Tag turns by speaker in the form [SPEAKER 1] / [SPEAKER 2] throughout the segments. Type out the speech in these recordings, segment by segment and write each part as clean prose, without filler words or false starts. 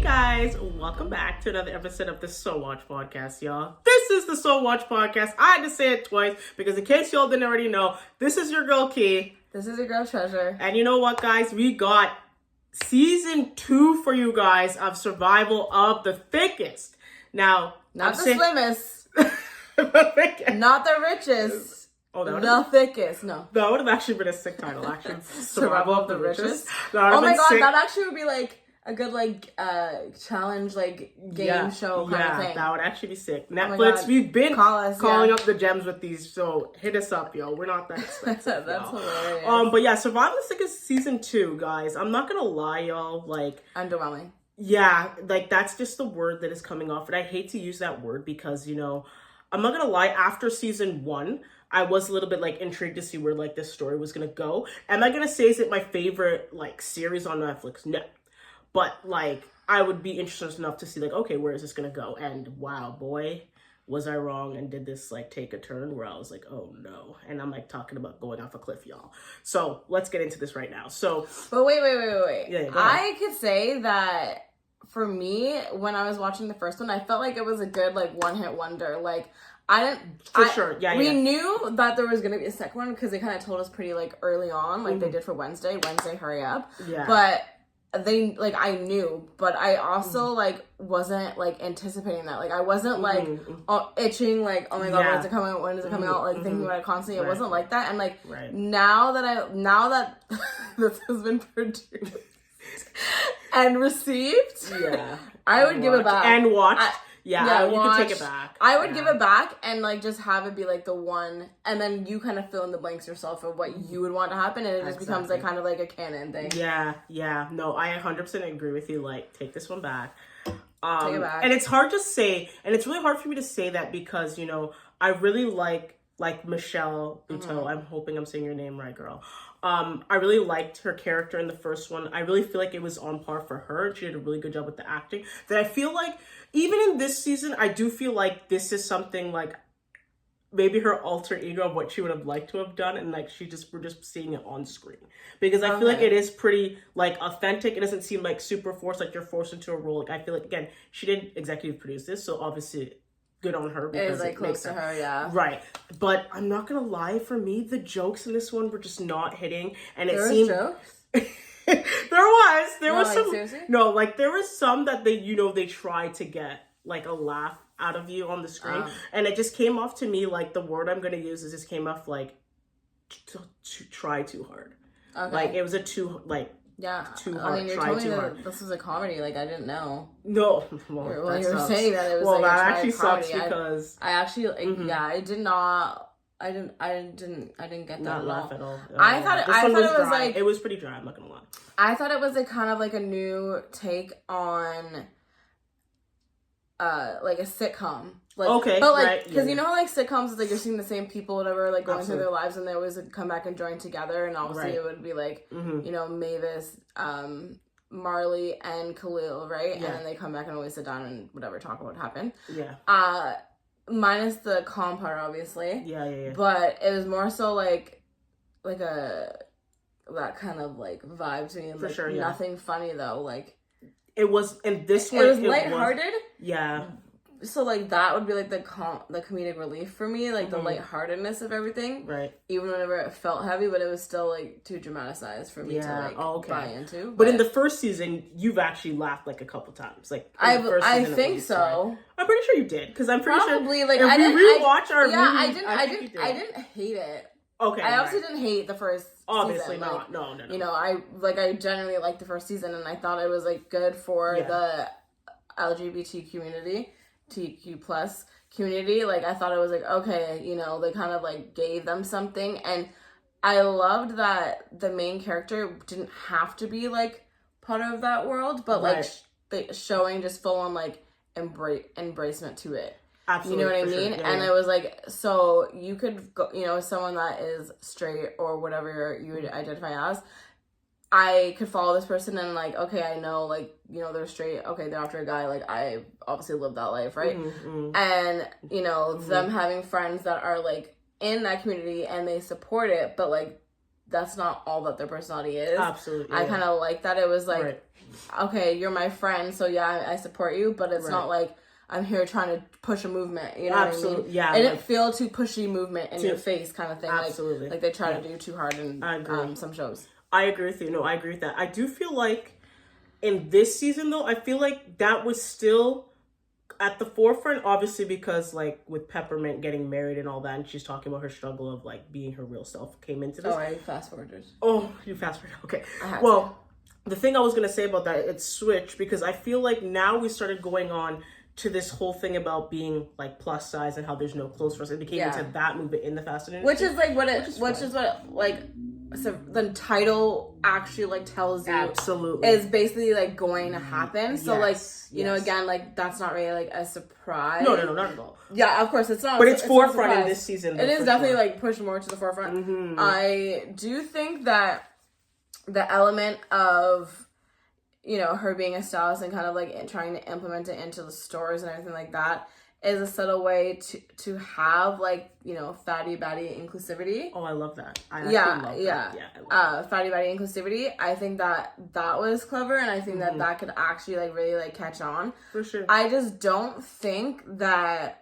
[SPEAKER 1] guys, welcome back to another episode of the So Watch Podcast, y'all. This is the So Watch Podcast. I had to say it twice because in case y'all didn't already know, this is your girl Key.
[SPEAKER 2] This is your girl Treasure.
[SPEAKER 1] And you know what, guys? We got season 2 for you guys of Survival of the Thickest. Now,
[SPEAKER 2] not the slimmest.
[SPEAKER 1] The thickest.
[SPEAKER 2] Not the richest.
[SPEAKER 1] Oh,
[SPEAKER 2] the thickest. No.
[SPEAKER 1] That would have actually been a sick title, actually.
[SPEAKER 2] Survival of the Richest.
[SPEAKER 1] Oh
[SPEAKER 2] my god,
[SPEAKER 1] sick.
[SPEAKER 2] that actually would be like a good challenge game show kind of thing.
[SPEAKER 1] Yeah, that would actually be sick. Netflix, we've been calling up the gems with these, so hit us up, yo. We're not that expensive.
[SPEAKER 2] That's
[SPEAKER 1] y'all.
[SPEAKER 2] hilarious.
[SPEAKER 1] But yeah, Survival of the Thickest season 2, guys. I'm not gonna lie, y'all.
[SPEAKER 2] Underwhelming.
[SPEAKER 1] Yeah, that's just the word that is coming off, and I hate to use that word because I'm not gonna lie. After season 1, I was a little bit intrigued to see where this story was gonna go. Am I gonna say is it my favorite series on Netflix? No. But, I would be interested enough to see, okay, where is this going to go? And, wow, boy, was I wrong and did this, take a turn where I was oh, no. And I'm, talking about going off a cliff, y'all. So, let's get into this right now. So...
[SPEAKER 2] But wait.
[SPEAKER 1] Yeah,
[SPEAKER 2] I could say that, for me, when I was watching the first one, I felt like it was a good, one-hit wonder. I didn't...
[SPEAKER 1] Sure, yeah.
[SPEAKER 2] We knew that there was going to be a second one because they kind of told us pretty, early on, they did for Wednesday, hurry up.
[SPEAKER 1] Yeah.
[SPEAKER 2] But... They I knew, but I also wasn't anticipating that. I wasn't itching oh my god, when's it coming out? When is it coming out? Thinking about it constantly. It wasn't like that. And now that this has been produced and received, I would give it back
[SPEAKER 1] and watched. You can take it back.
[SPEAKER 2] I would give it back and just have it be the one, and then you kind of fill in the blanks yourself of what you would want to happen, and it just becomes kind of a canon thing.
[SPEAKER 1] Yeah. No, I 100% agree with you. Take this one back.
[SPEAKER 2] Take it back.
[SPEAKER 1] And it's hard to say, and it's really hard for me to say that because I really like Michelle Buteau. I'm hoping I'm saying your name right, girl. I really liked her character in the first one. I really feel like it was on par for her. She did a really good job with the acting. That I feel even in this season, I do feel this is something maybe her alter ego of what she would have liked to have done, and we're just seeing it on screen. Because I feel it is pretty authentic. It doesn't seem super forced, you're forced into a role. I feel again, she didn't executive produce this, so obviously good on her because
[SPEAKER 2] it close to her, yeah.
[SPEAKER 1] Right. But I'm not gonna lie, for me, the jokes in this one were just not hitting, and
[SPEAKER 2] there was jokes?
[SPEAKER 1] there was some
[SPEAKER 2] seriously?
[SPEAKER 1] No, there was some that they tried to get a laugh out of you on the screen, and it just came off to me the word I'm gonna use is just came off to try too hard. Okay. It was a too too hard.
[SPEAKER 2] I mean, you told me that this was a comedy. I didn't know.
[SPEAKER 1] No,
[SPEAKER 2] well, you were saying that it was
[SPEAKER 1] well, that
[SPEAKER 2] a
[SPEAKER 1] actually sucks
[SPEAKER 2] comedy.
[SPEAKER 1] because
[SPEAKER 2] I actually I did not. I didn't get that.
[SPEAKER 1] Not laugh at all.
[SPEAKER 2] I thought it was
[SPEAKER 1] it was pretty dry. I'm not gonna lie.
[SPEAKER 2] I thought it was kind of a new take on a sitcom.
[SPEAKER 1] Okay,
[SPEAKER 2] but
[SPEAKER 1] right.
[SPEAKER 2] Because sitcoms is you're seeing the same people, whatever, going through their lives, and they always come back and join together, and obviously it would be Mavis, Marley, and Khalil, right? Yeah. And then they come back and always sit down and whatever, talk about what happened.
[SPEAKER 1] Yeah.
[SPEAKER 2] Minus the calm part, obviously.
[SPEAKER 1] Yeah.
[SPEAKER 2] But it was more so that kind of vibe to me.
[SPEAKER 1] For sure, yeah.
[SPEAKER 2] Nothing funny though.
[SPEAKER 1] It was in this one.
[SPEAKER 2] It was lighthearted.
[SPEAKER 1] Yeah.
[SPEAKER 2] So that would be the comedic relief for me, the lightheartedness of everything.
[SPEAKER 1] Right.
[SPEAKER 2] Even whenever it felt heavy, but it was still too dramatized for me to buy into.
[SPEAKER 1] But in the first season, you've actually laughed a couple times.
[SPEAKER 2] I think so.
[SPEAKER 1] Right? I'm pretty sure you did because I'm pretty
[SPEAKER 2] probably
[SPEAKER 1] sure.
[SPEAKER 2] I didn't
[SPEAKER 1] rewatch our movie.
[SPEAKER 2] I didn't hate it.
[SPEAKER 1] Okay.
[SPEAKER 2] I obviously didn't hate the first
[SPEAKER 1] obviously
[SPEAKER 2] season.
[SPEAKER 1] not. No.
[SPEAKER 2] I generally liked the first season, and I thought it was good for the LGBT community, TQ plus community. I thought it was okay, they kind of gave them something, and I loved that the main character didn't have to be part of that world, but showing just full on embracement to it.
[SPEAKER 1] Absolutely,
[SPEAKER 2] you know what I mean?
[SPEAKER 1] Sure. Yeah,
[SPEAKER 2] and it was so you could go, someone that is straight or whatever you would identify as, I could follow this person and okay, I know they're straight, okay, they're after a guy, I obviously lived that life, right? And them having friends that are in that community and they support it, but that's not all that their personality is.
[SPEAKER 1] Absolutely.
[SPEAKER 2] I kind of like that. It was like, okay, you're my friend, so yeah, I support you, but it's not like I'm here trying to push a movement, you know what I mean?
[SPEAKER 1] Yeah.
[SPEAKER 2] It didn't feel too pushy movement in your face kind of thing.
[SPEAKER 1] Absolutely.
[SPEAKER 2] Like they try to do too hard in some shows.
[SPEAKER 1] I agree with you. No, I agree with that. I do feel like in this season, though, I feel like that was still at the forefront, obviously, because like with Peppermint getting married and all that, and she's talking about her struggle of like being her real self came into this.
[SPEAKER 2] Oh, I fast forwarded.
[SPEAKER 1] Oh, you fast forward. Okay. Well, the thing I was going to say about that, it's switched because I feel like now we started going on to this whole thing about being like plus size and how there's no clothes for us. It became into that movement in the fashion industry.
[SPEAKER 2] Which is like so the title actually like tells you
[SPEAKER 1] absolutely
[SPEAKER 2] is basically like going to happen. So like you know, again, like that's not really like a surprise.
[SPEAKER 1] No, not at all.
[SPEAKER 2] Yeah, of course it's not.
[SPEAKER 1] But it's forefront in this season.
[SPEAKER 2] It is definitely like pushed more to the forefront. Mm-hmm. I do think that the element of, you know, her being a stylist and kind of like trying to implement it into the stores and everything like that is a subtle way to have like, you know, fatty baddie inclusivity.
[SPEAKER 1] Oh, I love that. Fatty
[SPEAKER 2] baddie inclusivity. I think that was clever, and I think that could actually like really like catch on.
[SPEAKER 1] For sure.
[SPEAKER 2] I just don't think that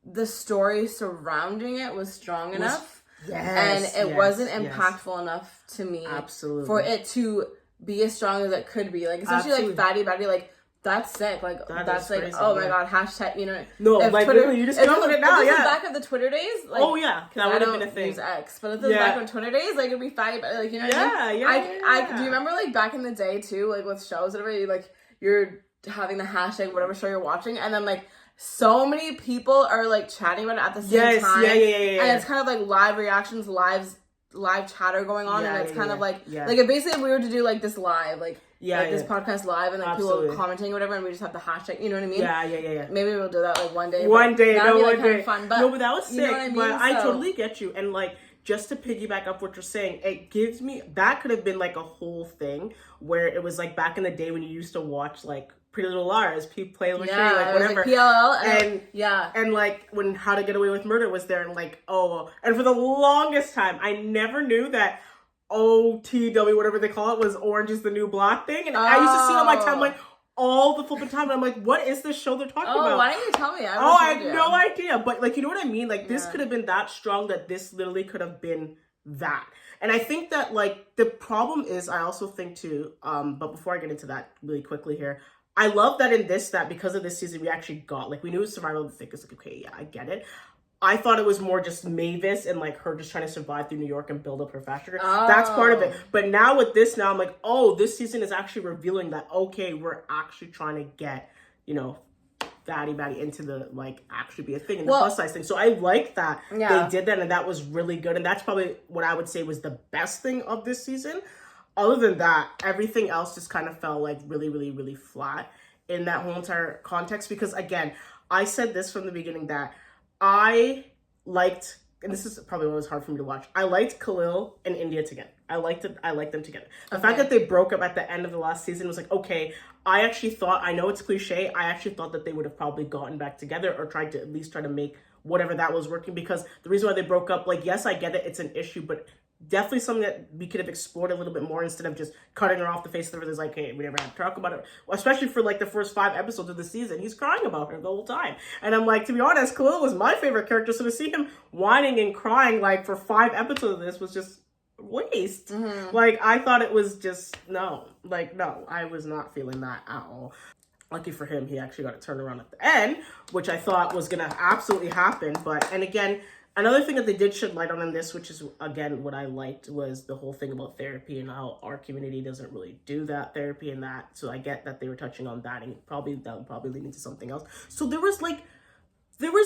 [SPEAKER 2] the story surrounding it was strong enough.
[SPEAKER 1] Yes.
[SPEAKER 2] And it wasn't impactful enough to me.
[SPEAKER 1] Absolutely.
[SPEAKER 2] For it to be as strong as it could be. Like, especially like fatty baddie, like that's sick. Like that's like crazy, oh my god, hashtag, you know.
[SPEAKER 1] No, like Twitter, literally, you just come up with it now,
[SPEAKER 2] if this was back of the Twitter days, like,
[SPEAKER 1] oh yeah, that would have been a thing.
[SPEAKER 2] Use X, but if this was back on Twitter days, like it'd be fatty baddie, like, you know what I mean? I do you remember like back in the day too, like with shows and everything, like you're having the hashtag whatever show you're watching, and then like so many people are like chatting about it at the same time. And it's kind of like live reactions, live chatter going on, and it's kind of like if basically we were to do like this live, like this podcast live, and like people commenting or whatever, and we just have the hashtag, you know what I mean?
[SPEAKER 1] Yeah.
[SPEAKER 2] Maybe we'll do that like one day.
[SPEAKER 1] One day.
[SPEAKER 2] Fun, but
[SPEAKER 1] no, but that was sick. You know what I mean? But I totally get you, and like just to piggyback up what you're saying, it gives me that could have been like a whole thing where it was like back in the day when you used to watch like Pretty Little Liars, Play Little Shady, like whatever.
[SPEAKER 2] Like PLL,
[SPEAKER 1] and like when How to Get Away with Murder was there, and like and for the longest time I never knew that OTW, whatever they call it, was Orange is the New Black thing, and I used to see it on my timeline all the flipping time, and I'm like, what is this show they're talking about?
[SPEAKER 2] Why didn't you tell me?
[SPEAKER 1] I had no idea, but like, you know what I mean? Like this could have been that strong that this literally could have been that. And I think that like the problem is, I also think too, but before I get into that really quickly here, I love that in this, that because of this season, we actually got, like, we knew it was Survival of the Thickest, like, okay, yeah, I get it. I thought it was more just Mavis and, like, her just trying to survive through New York and build up her fashion. That's part of it. But now with this, now I'm like, this season is actually revealing that, okay, we're actually trying to get, you know, fatty baddie into the, like, actually be a thing, in the plus size thing. So I like that they did that, and that was really good. And that's probably what I would say was the best thing of this season. Other than that, everything else just kind of felt like really, really, really flat in that whole entire context. Because again, I said this from the beginning that I liked, and this is probably what was hard for me to watch, I liked Khalil and India together. I liked them together. The fact that they broke up at the end of the last season was like, okay, I actually thought, I know it's cliche, I actually thought that they would have probably gotten back together or tried to at least try to make whatever that was working. Because the reason why they broke up, like, yes, I get it, it's an issue, but definitely something that we could have explored a little bit more instead of just cutting her off the face of the earth. It's like, hey, we never had to talk about it. Well, especially for like the first 5 episodes of the season, he's crying about her the whole time. And I'm like, to be honest, Khalil was my favorite character. So to see him whining and crying like for 5 episodes of this was just waste. Mm-hmm. Like, I thought it was just, no, I was not feeling that at all. Lucky for him, he actually got a turnaround at the end, which I thought was going to absolutely happen. And again, another thing that they did shed light on in this, which is, again, what I liked, was the whole thing about therapy and how our community doesn't really do that therapy and that. So I get that they were touching on that, and that would probably lead into something else. So there was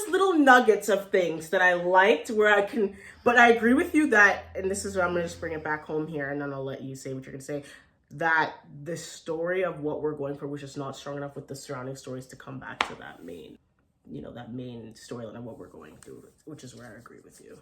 [SPEAKER 1] little nuggets of things that I liked but I agree with you that, and this is where I'm going to just bring it back home here, and then I'll let you say what you're going to say, that the story of what we're going for was just not strong enough with the surrounding stories to come back to that main storyline of what we're going through, which is where I agree with you.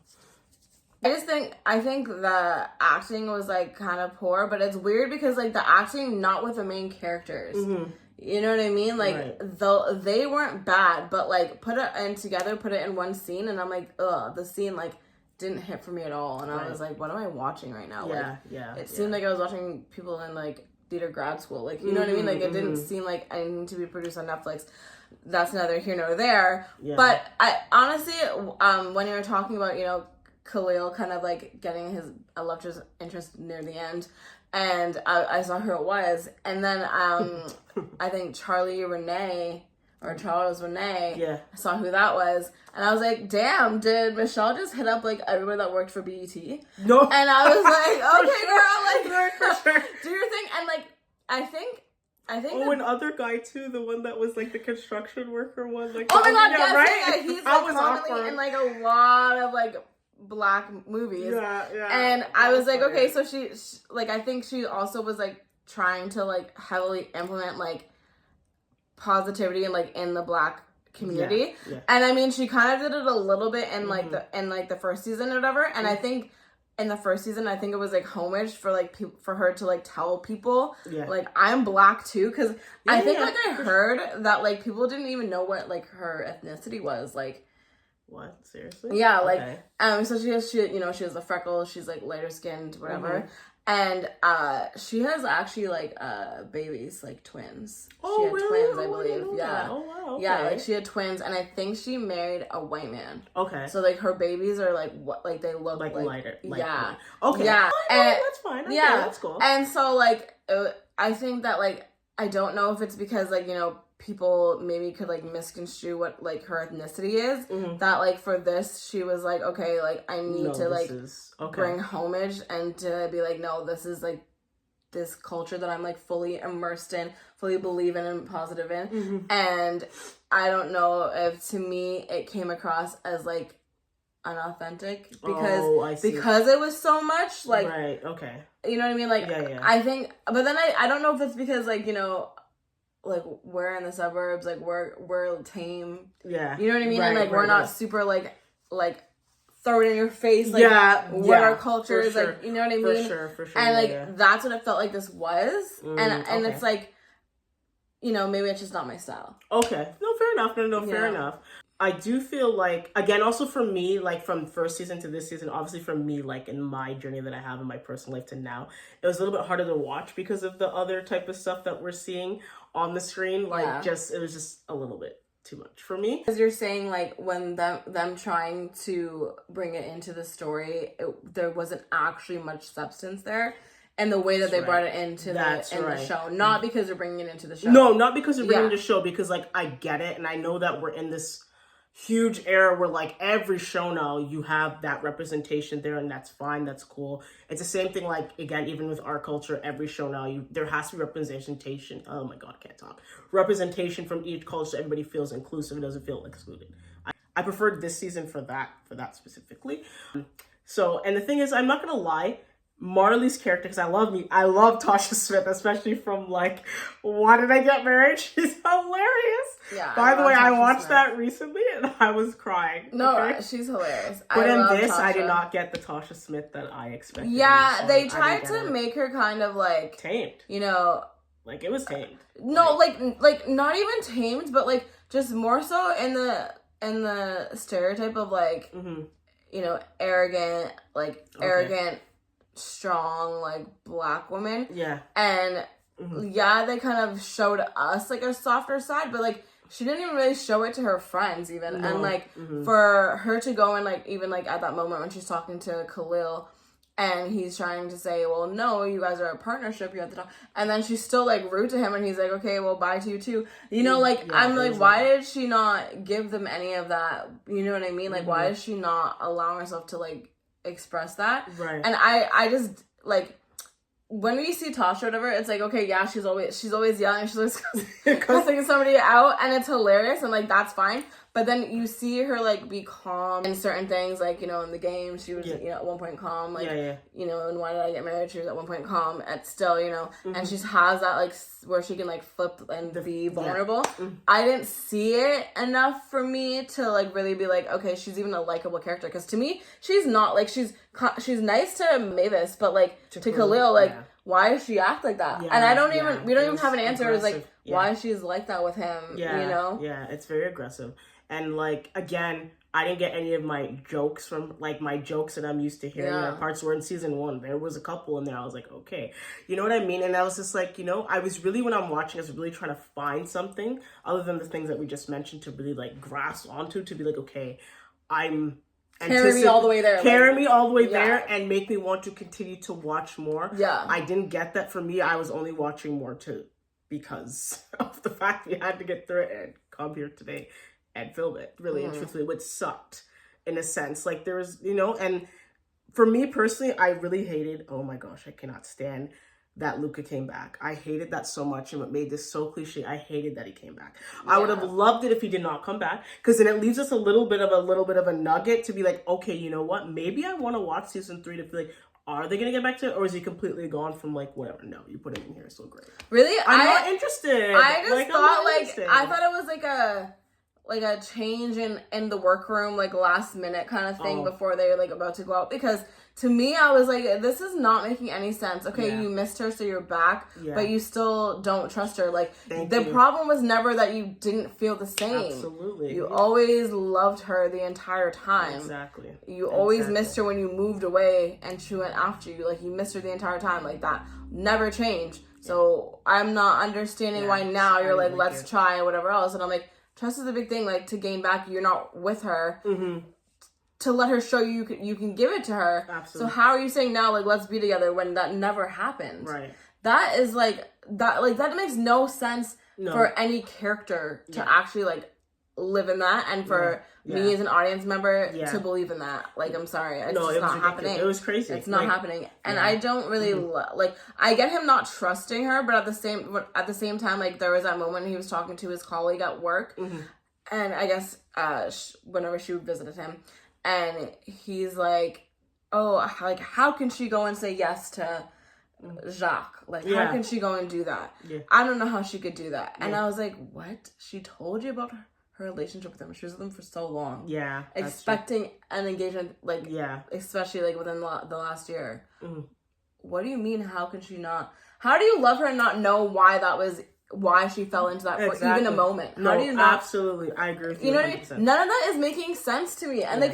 [SPEAKER 2] I think the acting was like kind of poor, but it's weird because like the acting not with the main characters. Mm-hmm. You know what I mean? Like though they weren't bad, but like put it in one scene, and I'm like, the scene like didn't hit for me at all, and I was like, what am I watching right now? It seemed like I was watching people in like theater grad school, like, you know what I mean? Like, it didn't seem like I need to be produced on Netflix. That's neither here nor there. But I honestly, when you were talking about, you know, Khalil kind of like getting his love interest near the end, and I saw who it was, and then I think Charles Renee, I saw who that was, and I was like, damn, did Michelle just hit up like everyone that worked for BET?
[SPEAKER 1] No.
[SPEAKER 2] And I was like, okay, girl, like, for sure. Do your thing. And like, I think
[SPEAKER 1] another guy too, the one that was like the construction worker one, like,
[SPEAKER 2] oh my god,
[SPEAKER 1] yeah, right?
[SPEAKER 2] Yeah, he's like prominently in like a lot of like Black movies. And I was like, okay, so she like, I think she also was like trying to like heavily implement like positivity and like in the Black community. And I mean, she kind of did it a little bit in like the first season or whatever. And I think in the first season, I think it was like homage for like for her to like tell people like, I'm Black too, because I think like I heard that like people didn't even know what like her ethnicity was, like.
[SPEAKER 1] What? Seriously?
[SPEAKER 2] Yeah, like, so she you know, she has the freckles, she's like lighter skinned, whatever. And she has actually like babies, like twins.
[SPEAKER 1] Oh,
[SPEAKER 2] she had
[SPEAKER 1] really?
[SPEAKER 2] twins, I believe.
[SPEAKER 1] That. Oh, wow. Okay.
[SPEAKER 2] Yeah, like she had twins, and I think she married a white man.
[SPEAKER 1] Okay.
[SPEAKER 2] So like her babies are like what, like they look
[SPEAKER 1] like lighter.
[SPEAKER 2] Yeah.
[SPEAKER 1] Okay.
[SPEAKER 2] Yeah.
[SPEAKER 1] And that's fine. Okay, that's cool.
[SPEAKER 2] And so like I think that like, I don't know if it's because like, you know, people maybe could like misconstrue what like her ethnicity is, that like for this she was like, okay, like I need to like bring homage and to be like, no, this is like this culture that I'm like fully immersed in, fully believe in and positive in. And I don't know if to me it came across as like unauthentic because it was so much like, you know what I mean, like I think, but then I don't know if it's because like, you know, like we're in the suburbs, like we're tame, you know what I mean, and like we're not super like throw it in your face, like what our culture is, like, you know what I mean,
[SPEAKER 1] for sure,
[SPEAKER 2] and like that's what it felt like this was, and it's like, you know, maybe it's just not my style.
[SPEAKER 1] Okay, no, fair enough. No, fair enough. I do feel like, again, also for me, like from first season to this season, obviously for me, like in my journey that I have in my personal life to now, it was a little bit harder to watch because of the other type of stuff that we're seeing on the screen. Like, it was just a little bit too much for me.
[SPEAKER 2] Because you're saying like when them trying to bring it into the story, there wasn't actually much substance there. And the way that they brought it into the show. Not because they're bringing it into the show.
[SPEAKER 1] No, not because they're bringing it into the show. Because, like, I get it. And I know that we're in this huge era where, like, every show now, you have that representation there. And that's fine. That's cool. It's the same thing, like, again, even with our culture, every show now, there has to be representation. Oh, my God, I can't talk. Representation from each culture so everybody feels inclusive and doesn't feel excluded. I preferred this season for that specifically. So, and the thing is, I'm not going to lie. Marley's character, because I love Tasha Smith, especially from like, Why Did I Get Married? She's hilarious.
[SPEAKER 2] Yeah.
[SPEAKER 1] By the way, I watched that recently and I was crying.
[SPEAKER 2] No, she's hilarious.
[SPEAKER 1] But in this, Tasha. I did not get the Tasha Smith that I expected.
[SPEAKER 2] Yeah, so they tried to make her kind of like
[SPEAKER 1] tamed.
[SPEAKER 2] You know,
[SPEAKER 1] like it was tamed.
[SPEAKER 2] No, like not even tamed, but like just more so in the stereotype of like, you know, arrogant, strong, like Black woman. And they kind of showed us like a softer side, but like she didn't even really show it to her friends even. And like for her to go and like even like at that moment when she's talking to Khalil and he's trying to say, well, no, you guys are a partnership, you have to talk, and then she's still like rude to him and he's like, okay, well, bye to you too, you know, like I'm like, why did she not give them any of that, you know what I mean, like why is she not allowing herself to like express that? And I just like when we see Tasha or whatever, it's like, okay, yeah, she's always yelling, she's always cussing somebody out, and it's hilarious, and like that's fine. But then you see her like be calm in certain things, like, you know, in the game she was you know at one point calm, like you know, and Why Did I Get Married, she was at one point calm at still, you know, and she has that like where she can like flip and be vulnerable. I didn't see it enough for me to like really be like, okay, she's even a likable character, because to me she's not like, she's nice to Mavis, but like to Khalil, like why does she act like that? And I don't even we don't even have an answer. It's like why she's like that with him, you know?
[SPEAKER 1] Yeah, it's very aggressive. And like, again, I didn't get any of my jokes from, like, my jokes that I'm used to hearing.
[SPEAKER 2] Yeah.
[SPEAKER 1] The parts were in season 1. There was a couple in there. I was like, okay. You know what I mean? And I was just like, you know, I was really, when I'm watching, I was really trying to find something other than the things that we just mentioned to really, like, grasp onto, to be like, okay, I'm...
[SPEAKER 2] Carry me all the way there.
[SPEAKER 1] Carry me all the way there and make me want to continue to watch more.
[SPEAKER 2] Yeah.
[SPEAKER 1] I didn't get that. For me, I was only watching more because of the fact we had to get through it and come here today and film it, really and truthfully, which sucked in a sense. Like, there was, you know, and for me personally, I really hated, oh my gosh, I cannot stand that Luca came back. I hated that so much, and what made this so cliche, I hated that he came back. I would have loved it if he did not come back, because then it leaves us a little bit of a nugget to be like, okay, you know what? Maybe I want to watch season 3 to feel like, are they going to get back to it, or is he completely gone from, like, whatever? No, you put him in here, so great.
[SPEAKER 2] Really?
[SPEAKER 1] I'm not interested.
[SPEAKER 2] I just thought, I thought it was like a change in the workroom, like, last minute kind of thing before they were, like, about to go out, because to me, I was like, this is not making any sense. Okay, you missed her, so you're back, but you still don't trust her. Like, the problem was never that you didn't feel the same.
[SPEAKER 1] Absolutely.
[SPEAKER 2] You always loved her the entire time.
[SPEAKER 1] Exactly.
[SPEAKER 2] You always missed her when you moved away and she went after you. Like, you missed her the entire time. Like, that never changed. So I'm not understanding why now you're like, let's try whatever else. And I'm like, trust is a big thing. Like, to gain back, you're not with her. To let her show you can give it to her.
[SPEAKER 1] Absolutely.
[SPEAKER 2] So how are you saying now, like, let's be together when that never happened?
[SPEAKER 1] Right.
[SPEAKER 2] That is that makes no sense for any character to actually, like, live in that, and for me as an audience member to believe in that. Like, I'm sorry, it's just not happening.
[SPEAKER 1] It was crazy.
[SPEAKER 2] It's not happening, and I don't really like. I get him not trusting her, but at the same time, like, there was that moment he was talking to his colleague at work, and I guess whenever she visited him. And he's like, oh, like, how can she go and say yes to Jacques? Like, how can she go and do that? I don't know how she could do that. And I was like, what? She told you about her relationship with him. She was with him for so long. Yeah. Expecting an engagement, like, especially, like, within the last year. What do you mean, how can she not? How do you love her and not know why she fell into that for even a moment? How do you not?
[SPEAKER 1] Absolutely, I agree with you.
[SPEAKER 2] You know what I mean? None of that is making sense to me. And they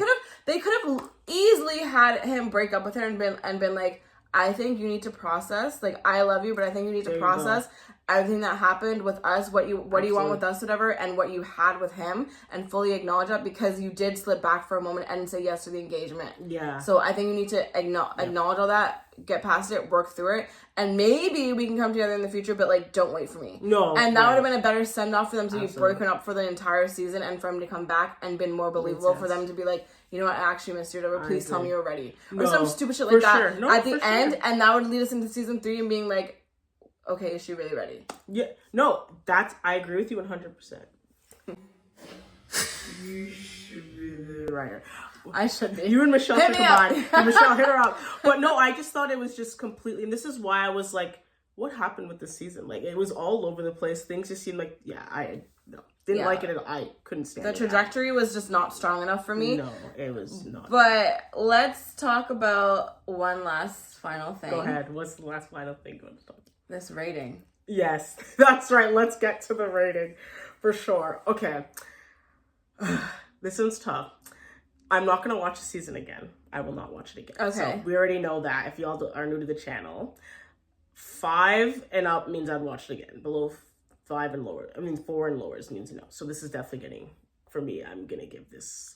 [SPEAKER 2] could have easily had him break up with her and been like, I think you need to process, like, I love you, but I think you need to process everything that happened with us, what do you want with us, whatever, and what you had with him, and fully acknowledge that, because you did slip back for a moment and say yes to the engagement. Yeah. So I think you need to acknowledge all that, get past it, work through it, and maybe we can come together in the future, but, like, don't wait for me. No. And that would have been a better send-off for them to be broken up for the entire season, and for him to come back and been more believable, for them to be like, you know what, I actually missed you, whatever, please tell me you're ready. Or some stupid shit like that at the end, and that would lead us into season 3 and being like, okay, is she really ready? Yeah. No, I agree with you 100%. You should be the writer. I should be.
[SPEAKER 1] You and Michelle should combine. Michelle, hit her up. But no, I just thought it was just completely, and this is why I was like, what happened with this season? Like, it was all over the place. Things just seemed like, didn't like it at all. I couldn't stand it.
[SPEAKER 2] The trajectory was just not strong enough for me.
[SPEAKER 1] No, it was not.
[SPEAKER 2] But let's talk about one last final thing.
[SPEAKER 1] Go ahead. What's the last final thing you want to talk about?
[SPEAKER 2] This rating.
[SPEAKER 1] Yes, that's right. Let's get to the rating for sure. Okay. This one's tough. I'm not going to watch the season again. I will not watch it again. Okay. So we already know that. If y'all are new to the channel, 5 and up means I'd watch it again. Below 5 and lower, 4 and lower means no. So this is definitely getting, for me, I'm going to give this,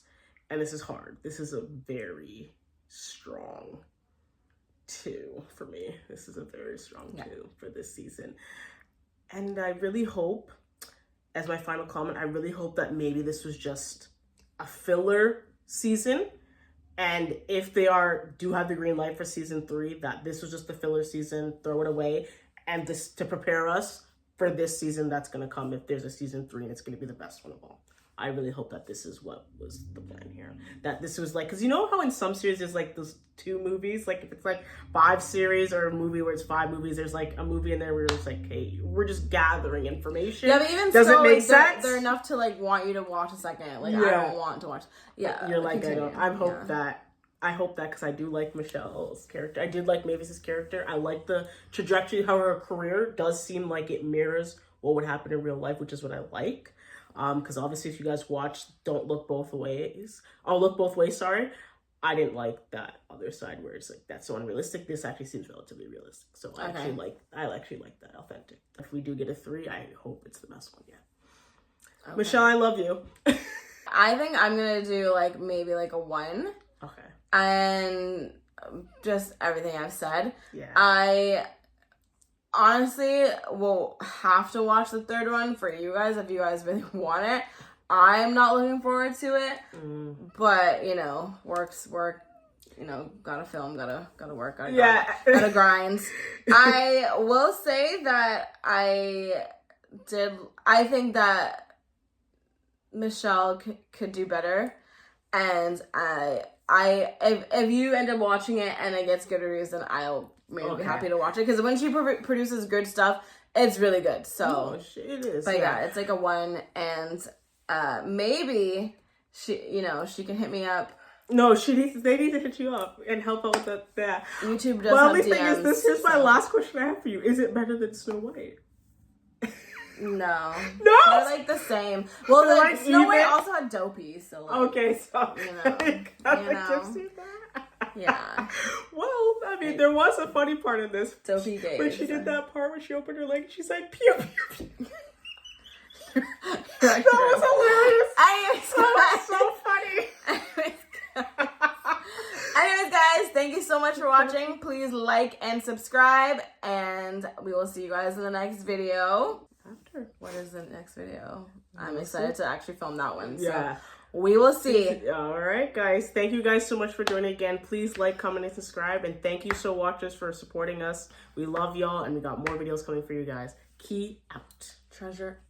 [SPEAKER 1] and this is hard. This is a very strong 2 for me. This is a very strong 2 for this season. And I really hope, as my final comment, I really hope that maybe this was just a filler season. And if they do have the green light for season 3, that this was just the filler season, throw it away, and this to prepare us for this season that's going to come, if there's a season 3, and it's going to be the best one of all. I really hope that this is what was the plan here. That this was like, because you know how in some series there's like those 2 movies? Like if it's like 5 series or a movie where it's 5 movies, there's like a movie in there where it's like, hey, we're just gathering information.
[SPEAKER 2] Yeah, but even does still, it make sense? They're enough to like want you to watch a second. Like I don't want to watch. Yeah,
[SPEAKER 1] you're like, continue. I hope that because I do like Michelle's character. I did like Mavis's character. I like the trajectory, how her career does seem like it mirrors what would happen in real life, which is what I like. Because obviously, if you guys watched Don't Look Both Ways, oh, Look Both Ways, sorry, I didn't like that other side where it's like that's so unrealistic. This actually seems relatively realistic, so I actually like that authentic. If we do get a 3, I hope it's the best one yet. Okay. Michelle, I love you.
[SPEAKER 2] I think I'm gonna do like maybe like a 1.
[SPEAKER 1] Okay.
[SPEAKER 2] And just everything I've said.
[SPEAKER 1] Yeah.
[SPEAKER 2] I honestly will have to watch the 3rd one for you guys if you guys really want it. I'm not looking forward to it, but you know, work. You know, gotta film, gotta work, gotta grind. I will say that I think that Michelle could do better, and if you end up watching it and it gets good reviews, then I'll maybe be happy to watch it, because when she produces good stuff, it's really good. So
[SPEAKER 1] it is.
[SPEAKER 2] But yeah, it's like a 1, and maybe she can hit me up.
[SPEAKER 1] No, they need to hit you up and help out with that.
[SPEAKER 2] YouTube does
[SPEAKER 1] Well,
[SPEAKER 2] have
[SPEAKER 1] the thing
[SPEAKER 2] DMs,
[SPEAKER 1] is, here's my last question I have for you. Is it better than Snow White?
[SPEAKER 2] No.
[SPEAKER 1] No?
[SPEAKER 2] They're like the same. Well, like, Snow White also had Dopey, so like,
[SPEAKER 1] okay, so
[SPEAKER 2] yeah.
[SPEAKER 1] Well, I mean, there was a funny part in this.
[SPEAKER 2] Dopey gay.
[SPEAKER 1] When she did that part where she opened her leg and she's like, pew, pew, pew. That was hilarious. That was so funny.
[SPEAKER 2] Anyways, guys, thank you so much for watching. Please like and subscribe, and we will see you guys in the next video. What is the next video? I'm excited to actually film that one. So we will see.
[SPEAKER 1] All right, guys. Thank you guys so much for joining again. Please like, comment, and subscribe. And thank you so watchers for supporting us. We love y'all, and we got more videos coming for you guys. Key out.
[SPEAKER 2] Treasure